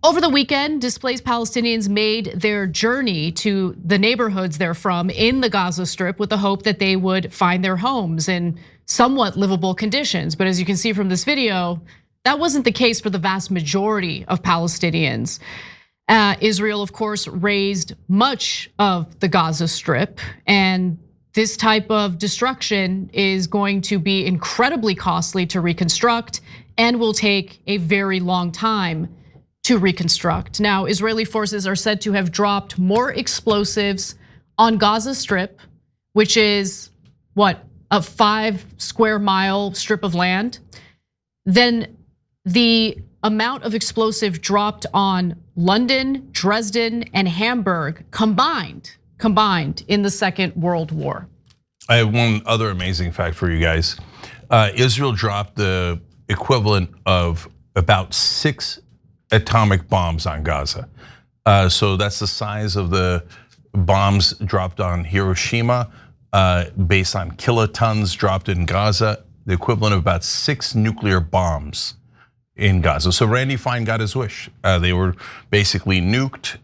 Over the weekend, displaced Palestinians made their journey to the neighborhoods they're from in the Gaza Strip with the hope that they would find their homes in somewhat livable conditions. But as you can see from this video, that wasn't the case for the vast majority of Palestinians. Israel, of course, razed much of the Gaza Strip, and this type of destruction is going to be incredibly costly to reconstruct and will take a very long time to reconstruct. Now, Israeli forces are said to have dropped more explosives on Gaza Strip, which is what, a 5 square mile strip of land, than the amount of explosive dropped on London, Dresden, and Hamburg combined in the Second World War. I have one other amazing fact for you guys. Israel dropped the equivalent of about 6 atomic bombs on Gaza. So that's the size of the bombs dropped on Hiroshima, based on kilotons dropped in Gaza, the equivalent of about 6 nuclear bombs in Gaza. So Randy Fine got his wish. They were basically nuked,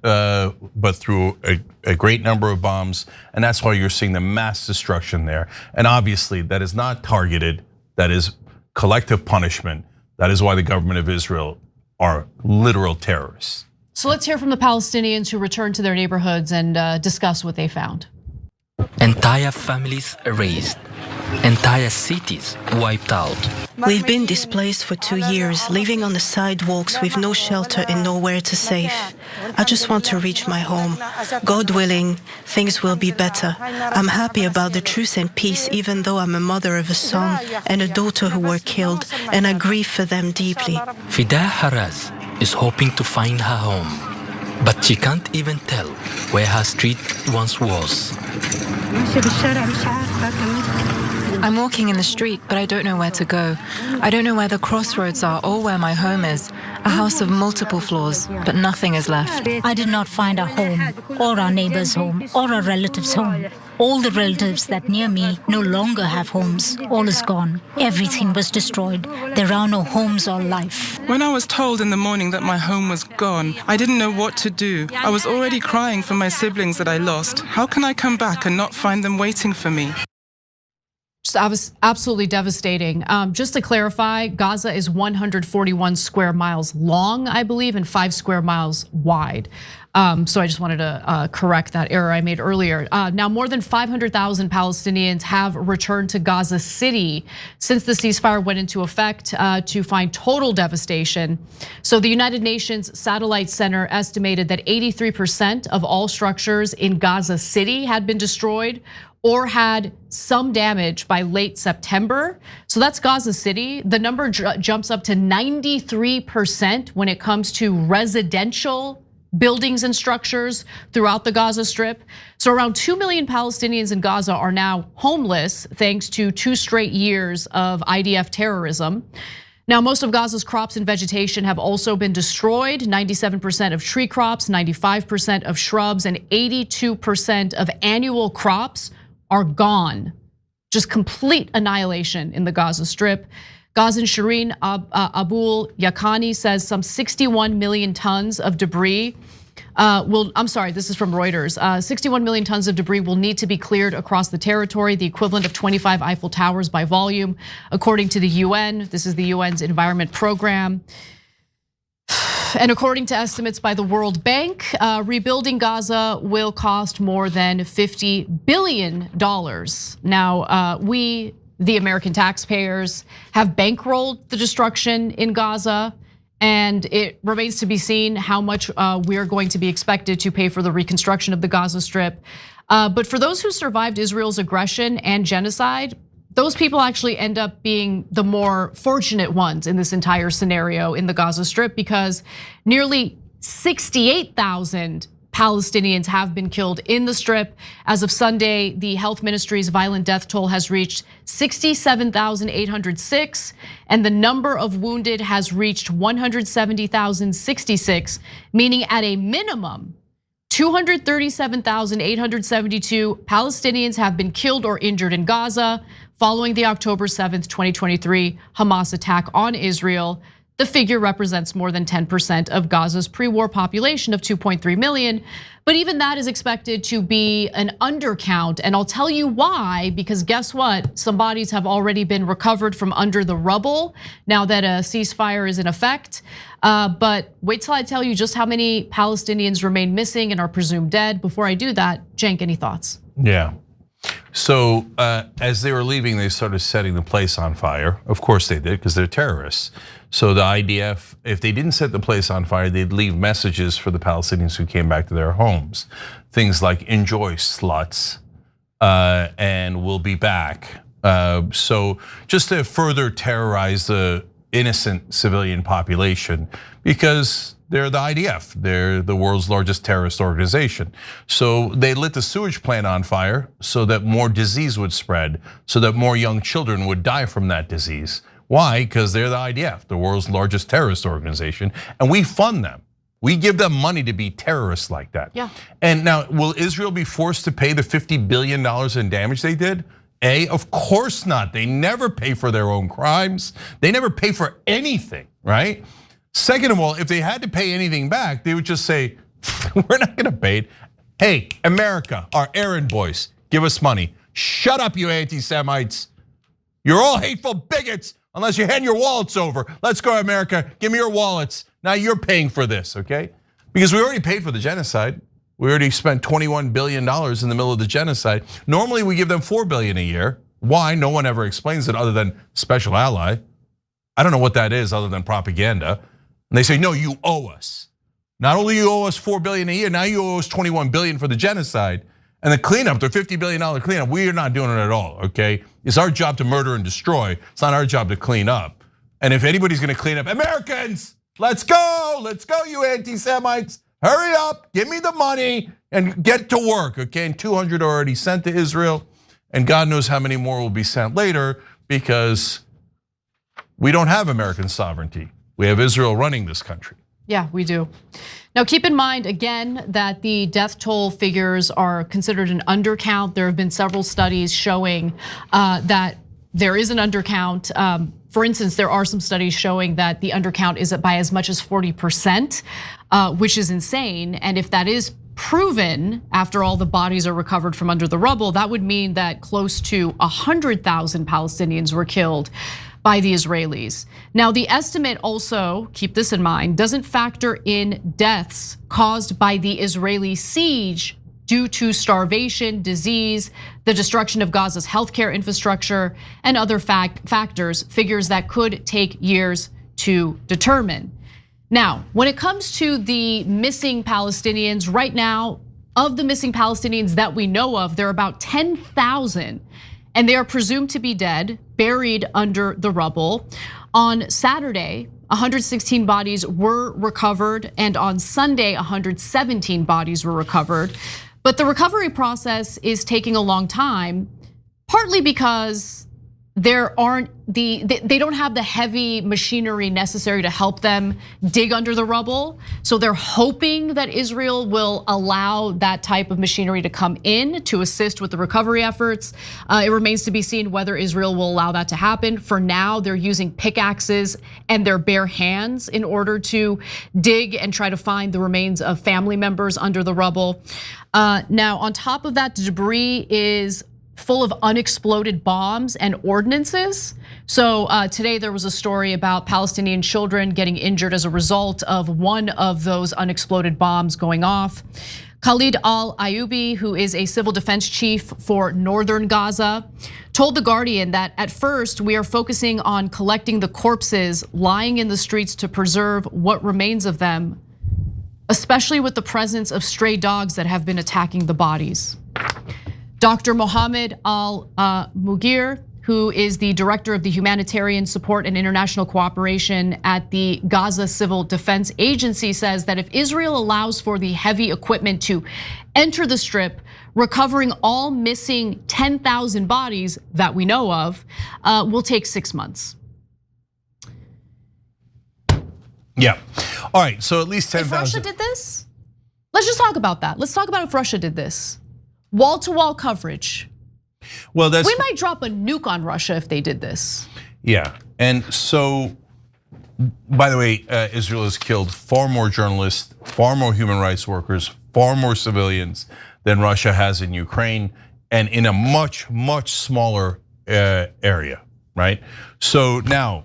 but through a great number of bombs, and that's why you're seeing the mass destruction there. And obviously that is not targeted, that is collective punishment. That is why the government of Israel are literal terrorists. So let's hear from the Palestinians who returned to their neighborhoods and discuss what they found. Entire families erased, entire cities wiped out. We've been displaced for 2 years, living on the sidewalks with no shelter and nowhere to save. I just want to reach my home. God willing, things will be better. I'm happy about the truce and peace, even though I'm a mother of a son and a daughter who were killed, and I grieve for them deeply. Fida Haraz is hoping to find her home, but she can't even tell where her street once was. I'm walking in the street, but I don't know where to go. I don't know where the crossroads are or where my home is. A house of multiple floors, but nothing is left. I did not find a home, or our neighbor's home, or a relative's home. All the relatives that near me no longer have homes. All is gone. Everything was destroyed. There are no homes or life. When I was told in the morning that my home was gone, I didn't know what to do. I was already crying for my siblings that I lost. How can I come back and not find them waiting for me? Just absolutely devastating. Just to clarify, Gaza is 141 square miles long, I believe, and 5 square miles wide. So I just wanted to correct that error I made earlier. Now, more than 500,000 Palestinians have returned to Gaza City since the ceasefire went into effect to find total devastation. So the United Nations Satellite Center estimated that 83% of all structures in Gaza City had been destroyed or had some damage by late September. So that's Gaza City. The number jumps up to 93% when it comes to residential buildings and structures throughout the Gaza Strip. So around 2 million Palestinians in Gaza are now homeless thanks to 2 straight years of IDF terrorism. Now, most of Gaza's crops and vegetation have also been destroyed. 97% of tree crops, 95% of shrubs, and 82% of annual crops are gone. Just complete annihilation in the Gaza Strip. Gazan Shireen Abul Yakani says some 61 million tons of debris I'm sorry, this is from Reuters. 61 million tons of debris will need to be cleared across the territory, the equivalent of 25 Eiffel Towers by volume, according to the UN. This is the UN's Environment Program. And according to estimates by the World Bank, rebuilding Gaza will cost more than $50 billion. Now, we, the American taxpayers, have bankrolled the destruction in Gaza, and it remains to be seen how much we are going to be expected to pay for the reconstruction of the Gaza Strip. But for those who survived Israel's aggression and genocide, those people actually end up being the more fortunate ones in this entire scenario in the Gaza Strip, because nearly 68,000 Palestinians have been killed in the Strip. As of Sunday, the health ministry's violent death toll has reached 67,806, and the number of wounded has reached 170,066, meaning at a minimum, 237,872 Palestinians have been killed or injured in Gaza following the October 7th, 2023 Hamas attack on Israel. The figure represents more than 10% of Gaza's pre-war population of 2.3 million. But even that is expected to be an undercount. And I'll tell you why, because guess what? Some bodies have already been recovered from under the rubble now that a ceasefire is in effect. But wait till I tell you just how many Palestinians remain missing and are presumed dead. Before I do that, Cenk, any thoughts? Yeah. So as they were leaving, they started setting the place on fire. Of course they did, because they're terrorists. So the IDF, if they didn't set the place on fire, they'd leave messages for the Palestinians who came back to their homes. Things like, enjoy sluts, and we'll be back. So just to further terrorize the innocent civilian population, because they're the IDF, they're the world's largest terrorist organization. So they lit the sewage plant on fire so that more disease would spread, so that more young children would die from that disease. Why? Because they're the IDF, the world's largest terrorist organization, and we fund them. We give them money to be terrorists like that. Yeah. And now, will Israel be forced to pay the $50 billion in damage they did? Of course not. They never pay for their own crimes. They never pay for anything, right? Second of all, if they had to pay anything back, they would just say, we're not gonna pay it. Hey, America, our errand boys, give us money. Shut up, you anti-Semites. You're all hateful bigots unless you hand your wallets over. Let's go, America, give me your wallets. Now you're paying for this, okay? Because we already paid for the genocide. We already spent $21 billion in the middle of the genocide. Normally we give them $4 billion a year. Why? No one ever explains it other than special ally. I don't know what that is other than propaganda. And they say, no, you owe us. Not only you owe us $4 billion a year, now you owe us $21 billion for the genocide. And the cleanup, the $50 billion cleanup, we are not doing it at all, okay? It's our job to murder and destroy. It's not our job to clean up. And if anybody's gonna clean up, Americans, let's go, you anti-Semites. Hurry up, give me the money and get to work, okay? And 200 are already sent to Israel, and God knows how many more will be sent later, because we don't have American sovereignty. We have Israel running this country. Yeah, we do. Now keep in mind again that the death toll figures are considered an undercount. There have been several studies showing that there is an undercount. For instance, there are some studies showing that the undercount is by as much as 40%, which is insane. And if that is proven after all the bodies are recovered from under the rubble, that would mean that close to 100,000 Palestinians were killed by the Israelis. Now, the estimate also, keep this in mind, doesn't factor in deaths caused by the Israeli siege due to starvation, disease, the destruction of Gaza's healthcare infrastructure, and other factors, figures that could take years to determine. Now, when it comes to the missing Palestinians, right now, of the missing Palestinians that we know of, there are about 10,000, and they are presumed to be dead, buried under the rubble. On Saturday, 116 bodies were recovered, and on Sunday, 117 bodies were recovered. But the recovery process is taking a long time, partly because they don't have the heavy machinery necessary to help them dig under the rubble. So they're hoping that Israel will allow that type of machinery to come in to assist with the recovery efforts. It remains to be seen whether Israel will allow that to happen. For now, they're using pickaxes and their bare hands in order to dig and try to find the remains of family members under the rubble. Now, on top of that, the debris is full of unexploded bombs and ordnances. So today there was a story about Palestinian children getting injured as a result of one of those unexploded bombs going off. Khalid al-Ayubi, who is a civil defense chief for northern Gaza, told The Guardian that at first we are focusing on collecting the corpses lying in the streets to preserve what remains of them, especially with the presence of stray dogs that have been attacking the bodies. Dr. Mohammed al-Mugir, who is the director of the Humanitarian Support and International Cooperation at the Gaza Civil Defense Agency, says that if Israel allows for the heavy equipment to enter the strip, recovering all missing 10,000 bodies that we know of will take 6 months. Yeah, all right, so at least 10,000. If Russia did this, let's just talk about that. Let's talk about if Russia did this. Wall-to-wall coverage. Well, we might drop a nuke on Russia if they did this. Yeah, and so By the way, Israel has killed far more journalists, far more human rights workers, far more civilians than Russia has in Ukraine, and in a much, much smaller area, right? So now,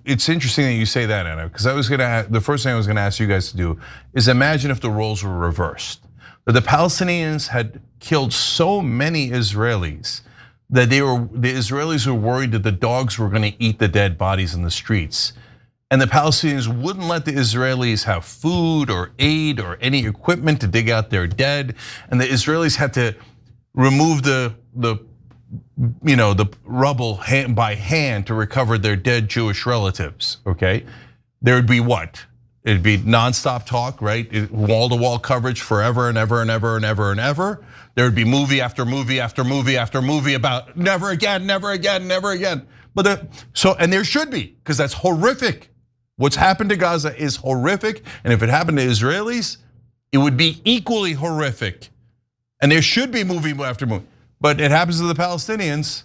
it's interesting that you say that, Anna, because the first thing I was gonna ask you guys to do is imagine if the roles were reversed. That the Palestinians had killed so many Israelis that the Israelis were worried that the dogs were gonna eat the dead bodies in the streets. And the Palestinians wouldn't let the Israelis have food or aid or any equipment to dig out their dead. And the Israelis had to remove the rubble by hand to recover their dead Jewish relatives, okay? There would be what? It'd be nonstop talk, right? Wall-to-wall coverage forever and ever and ever and ever and ever. There would be movie after movie after movie after movie about never again, never again, never again. And there should be, because that's horrific. What's happened to Gaza is horrific, and if it happened to Israelis, it would be equally horrific. And there should be movie after movie. But it happens to the Palestinians.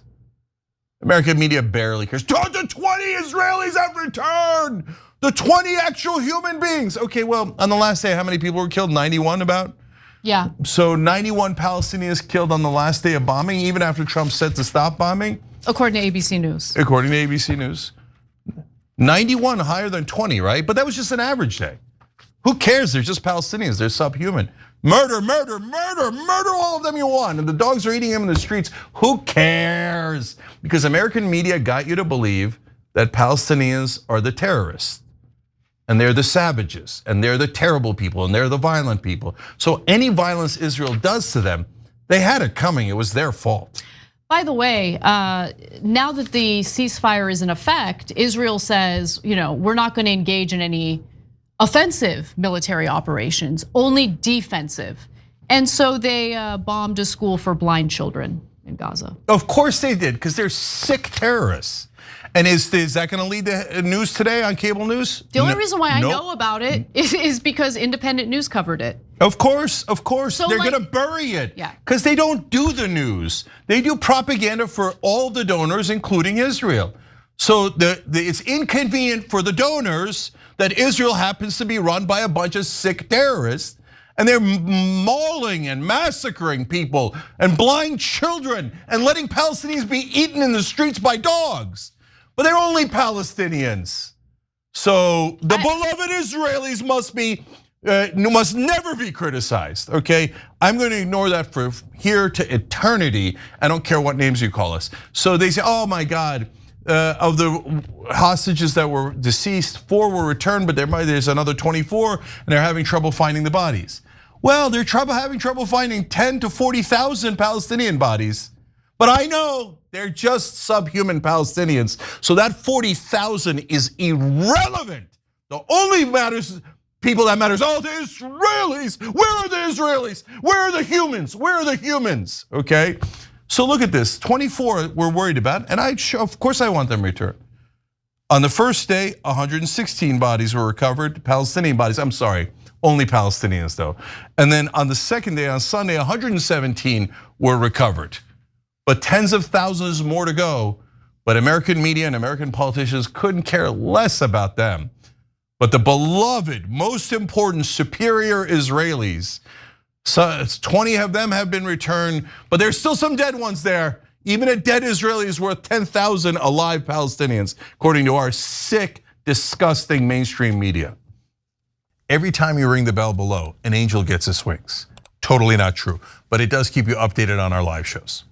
American media barely cares. The 20 Israelis have returned. The 20 actual human beings. Okay, well, on the last day, how many people were killed? 91 about? Yeah. So 91 Palestinians killed on the last day of bombing, even after Trump said to stop bombing? According to ABC News. According to ABC News. 91 higher than 20, right? But that was just an average day. Who cares? They're just Palestinians. They're subhuman. Murder, murder, murder, murder all of them you want. And the dogs are eating them in the streets. Who cares? Because American media got you to believe that Palestinians are the terrorists. And they're the savages. And they're the terrible people. And they're the violent people. So any violence Israel does to them, they had it coming. It was their fault. By the way, now that the ceasefire is in effect, Israel says, we're not going to engage in any offensive military operations, only defensive. And so they bombed a school for blind children in Gaza. Of course they did, because they're sick terrorists. And is that going to lead to news today on cable news? The only reason why I know about it is because independent news covered it. Of course, So they're gonna bury it. Yeah. Because they don't do the news. They do propaganda for all the donors, including Israel. So it's inconvenient for the donors that Israel happens to be run by a bunch of sick terrorists. And they're mauling and massacring people and blind children and letting Palestinians be eaten in the streets by dogs. But they're only Palestinians. So the beloved Israelis must never be criticized, okay? I'm gonna ignore that for here to eternity. I don't care what names you call us. So they say, oh my God, of the hostages that were deceased, 4 were returned, but there's another 24, and they're having trouble finding the bodies. Well, they're having trouble finding 10 to 40,000 Palestinian bodies. But I know they're just subhuman Palestinians. So that 40,000 is irrelevant. The only people that matters, the Israelis. Where are the Israelis? Where are the humans? Where are the humans? Okay, so look at this. 24 we're worried about, and of course I want them returned. On the first day, 116 bodies were recovered, Palestinian bodies. I'm sorry, only Palestinians though. And then on the second day, on Sunday, 117 were recovered. But tens of thousands more to go. But American media and American politicians couldn't care less about them. But the beloved, most important, superior Israelis, 20 of them have been returned, but there's still some dead ones there. Even a dead Israeli is worth 10,000 alive Palestinians, according to our sick, disgusting mainstream media. Every time you ring the bell below, an angel gets its wings. Totally not true, but it does keep you updated on our live shows.